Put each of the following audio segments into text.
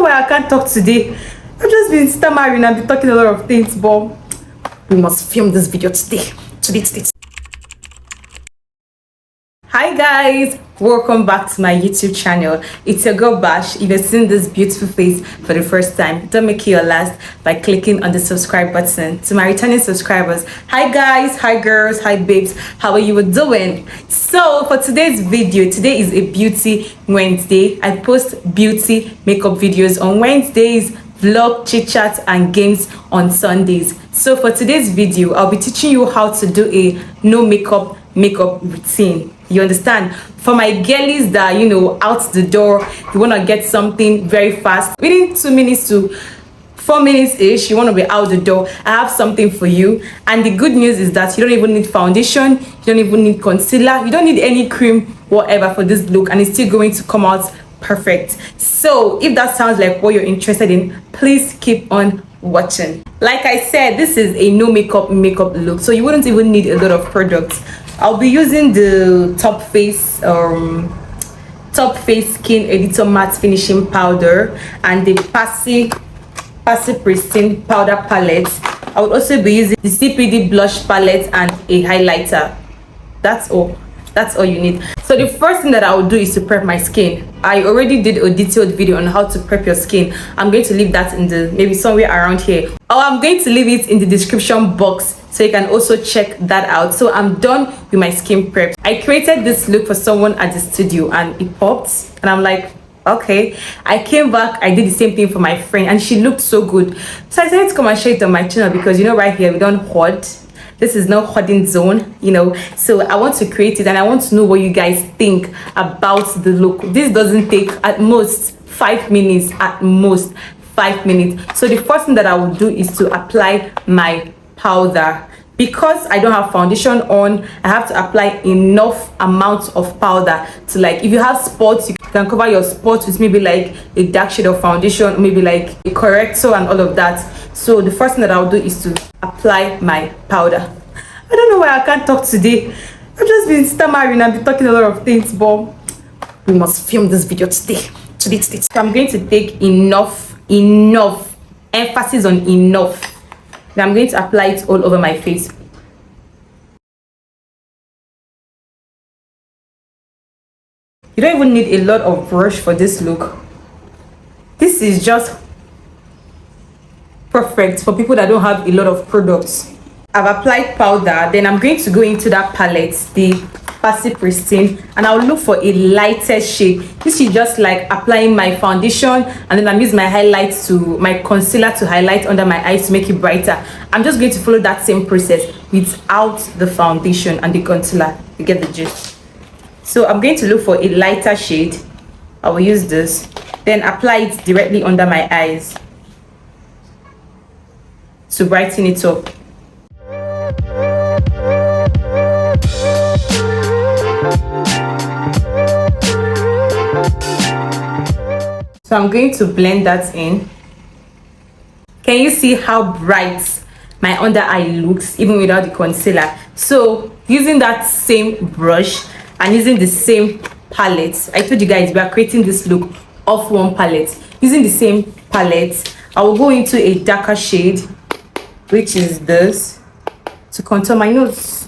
why I can't talk today. I've just been stammering and been talking a lot of things, but we must film this video today. Today. Hi guys, welcome back to my YouTube channel. It's your girl Bash. If you're seeing this beautiful face for the first time, don't make it your last by clicking on the subscribe button. To my returning subscribers, hi guys, hi girls, hi babes, how are you doing? So for today's video, today is a beauty Wednesday. I post beauty makeup videos on Wednesdays, vlog, chit chat and games on Sundays. So for today's video, I'll be teaching you how to do a no makeup routine. You understand? For my girlies that out the door, you want to get something very fast within 2 minutes to 4 minutes ish, you want to be out the door, I have something for you. And the good news is that you don't even need foundation, you don't even need concealer, you don't need any cream whatever for this look, and it's still going to come out perfect. So if that sounds like what you're interested in, please keep on watching. Like I said, this is a no makeup look, so you wouldn't even need a lot of products. I'll be using the Top Face Skin Editor Matte Finishing Powder and the Passy Pristine Powder Palette. I would also be using the CPD Blush Palette and a highlighter. That's all you need. So the first thing that I will do is to prep my skin. I already did a detailed video on how to prep your skin. I'm going to leave that in the maybe somewhere around here, or I'm going to leave it in the description box so you can also check that out. So I'm done with my skin prep. I created this look for someone at the studio and it popped, and I'm like, okay. I came back, I did the same thing for my friend and she looked so good. So I decided to come and share it on my channel because right here we don't hoard. This is no hoarding zone, so I want to create it and I want to know what you guys think about the look. This doesn't take at most 5 minutes, at most 5 minutes. So the first thing that I will do is to apply my powder. Because I don't have foundation on, I have to apply enough amount of powder to, like, if you have spots, you can cover your spots with maybe like a dark shade of foundation, maybe like a corrector and all of that. So the first thing that I'll do is to apply my powder. I don't know why I can't talk today. I've just been stammering and been talking a lot of things, but we must film this video today. So I'm going to take enough emphasis on enough. Now I'm going to apply it all over my face. You don't even need a lot of brush for this look. This is just perfect for people that don't have a lot of products. I've applied powder, then I'm going to go into that palette, the Passy Pristine, and I'll look for a lighter shade. This is just like applying my foundation, and then I'm using my concealer to highlight under my eyes to make it brighter. I'm just going to follow that same process without the foundation and the concealer. You get the gist. So I'm going to look for a lighter shade. I will use this, then apply it directly under my eyes to brighten it up. So I'm going to blend that in. Can you see how bright my under eye looks even without the concealer? So using that same brush and using the same palette, I told you guys we are creating this look off one palette. Using the same palette, I will go into a darker shade, which is this, to contour my nose.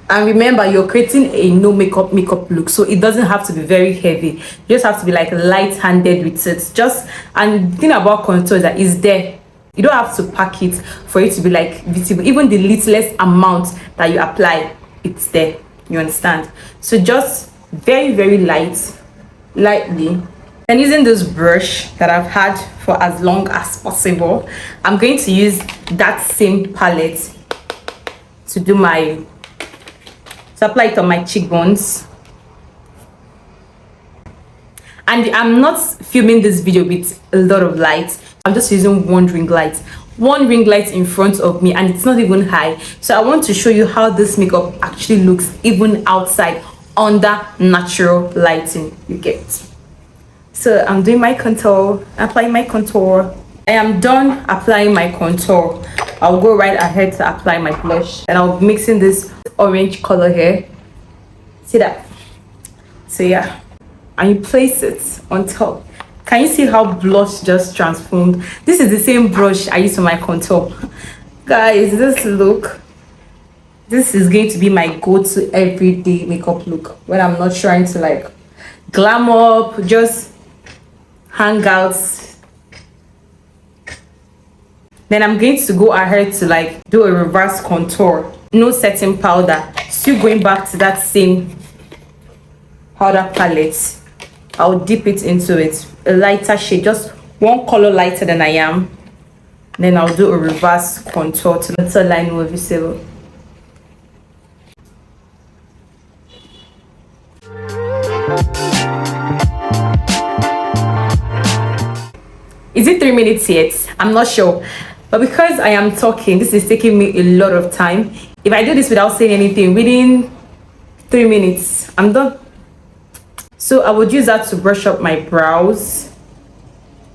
And remember, you're creating a no makeup look, so it doesn't have to be very heavy. You just have to be like light-handed with it. And the thing about contour is that it's there. You don't have to pack it for it to be like visible. Even the littlest amount that you apply, it's there. You understand? So just very, very lightly. And using this brush that I've had for as long as possible, I'm going to use that same palette to apply it on my cheekbones. And I'm not filming this video with a lot of light. I'm just using one ring light in front of me, and it's not even high. So I want to show you how this makeup actually looks even outside under natural lighting. You get. So I'm doing my contour, applying my contour. I am done applying my contour. I'll go right ahead to apply my blush, and I'll be mixing this orange color here. See that? So yeah, and you place it on top Can you see how blush just transformed? This is the same brush I use for my contour. Guys, this is going to be my go-to everyday makeup look when I'm not trying to like glam up, just hang out. Then I'm going to go ahead to like do a reverse contour. No setting powder, still going back to that same powder palette. I'll dip it into it, a lighter shade, just one color lighter than I am. Then I'll do a reverse contour to let the line more visible. Is it 3 minutes yet? I'm not sure, but because I am talking, this is taking me a lot of time. If I do this without saying anything, within 3 minutes I'm done. So I would use that to brush up my brows.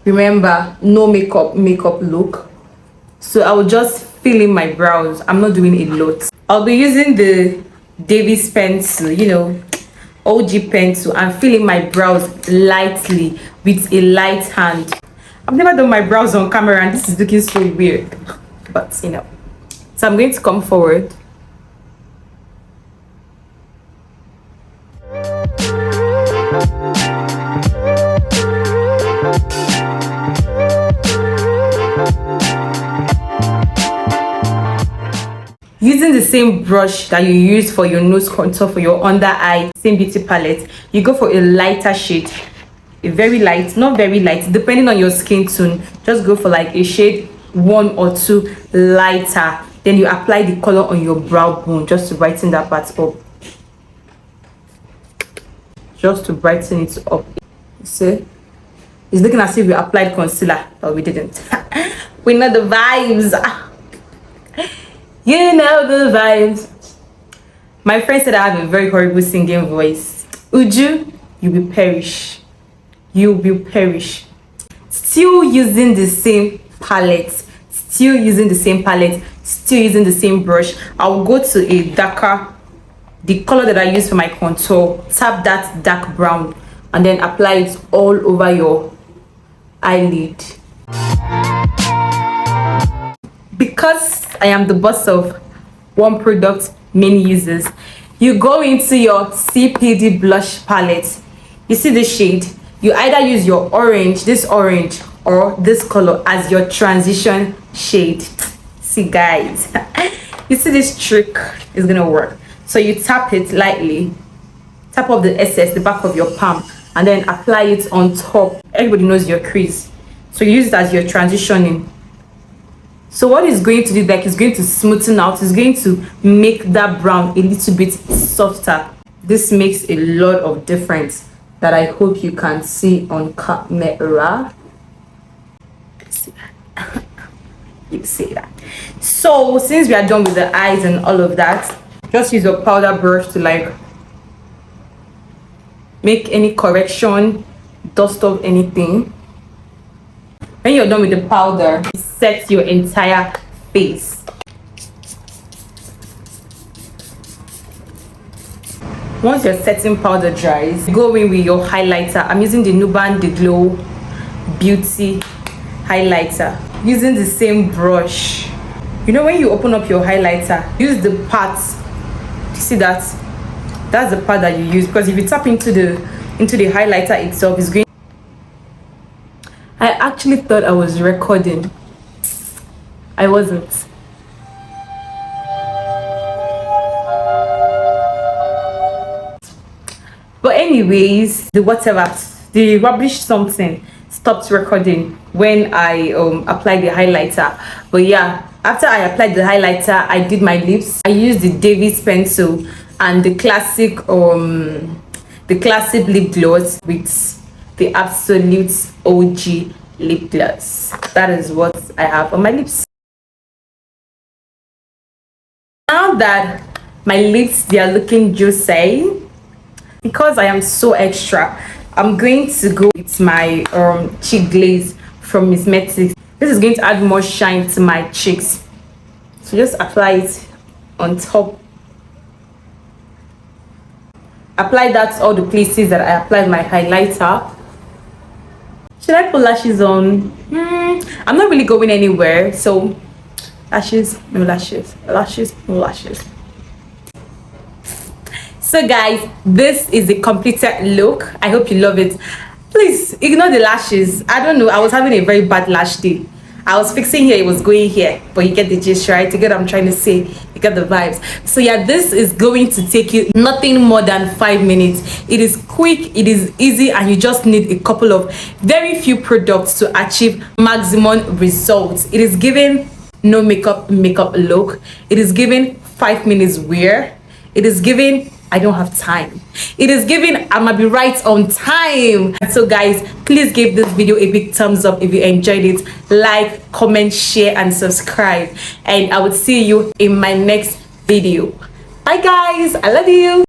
Remember, no makeup look. So I will just fill in my brows. I'm not doing a lot. I'll be using the Davis pencil, you know, OG pencil, and filling my brows lightly with a light hand. I've never done my brows on camera and this is looking so weird, but you know. So I'm going to come forward. Using the same brush that you use for your nose contour, for your under eye, same beauty palette, you go for a lighter shade, a very light, not very light, depending on your skin tone. Just go for like a shade 1 or 2 lighter. Then you apply the color on your brow bone just to brighten that part up. Just to brighten it up. See, it's looking as if we applied concealer, but we didn't. We know the vibes. You know the vibes. My friend said I have a very horrible singing voice. Uju, you will perish. You will perish. Still using the same palette. Still using the same palette. Still using the same brush. I'll go to a darker, the color that I use for my contour. Tap that dark brown and then apply it all over your eyelid. Because I am the boss of one product, many users, you go into your CPD blush palette. You see the shade, you either use your orange, this orange, or this color as your transition shade. See guys, you see this trick is gonna work. So you tap it lightly, tap off the excess, the back of your palm, and then apply it on top. Everybody knows your crease, so you use it as your transitioning. So what it's going to do, like, it's going to smoothen out, it's going to make that brown a little bit softer. This makes a lot of difference that I hope you can see on camera. See that? You see that? So since we are done with the eyes and all of that, just use your powder brush to like make any correction, dust off anything. When you're done with the powder, set your entire face. Once your setting powder dries, go in with your highlighter. I'm using the Nuban The Glow Beauty highlighter. Using the same brush. You know when you open up your highlighter, use the parts. You see that? That's the part that you use, because if you tap into the highlighter itself, it's going. I actually thought I was recording. I wasn't. But anyways, the rubbish something stopped recording when I applied the highlighter. But yeah, after I applied the highlighter, I did my lips. I used the Davis pencil and the classic lip gloss with the absolute OG lip gloss. That is what I have on my lips. Now that my lips, they are looking juicy, because I am so extra, I'm going to go with my cheek glaze from Miss Metis. This is going to add more shine to my cheeks. So just apply it on top. Apply that to all the places that I applied my highlighter. Should I put lashes on? I'm not really going anywhere, so lashes, no lashes, lashes, no lashes. So guys, this is the completed look. I hope you love it. Please ignore the lashes. I don't know, I was having a very bad lash day. I was fixing here, it was going here, but you get the gist, right? You get what I'm trying to say, you get the vibes. So yeah, this is going to take you nothing more than 5 minutes. It is quick, it is easy, and you just need a couple of very few products to achieve maximum results. It is giving no makeup look. It is giving 5 minutes wear. It is giving I don't have time. It is giving I'ma be right on time. So guys, please give this video a big thumbs up if you enjoyed it. Like, comment, share, and subscribe. And I will see you in my next video. Bye guys, I love you.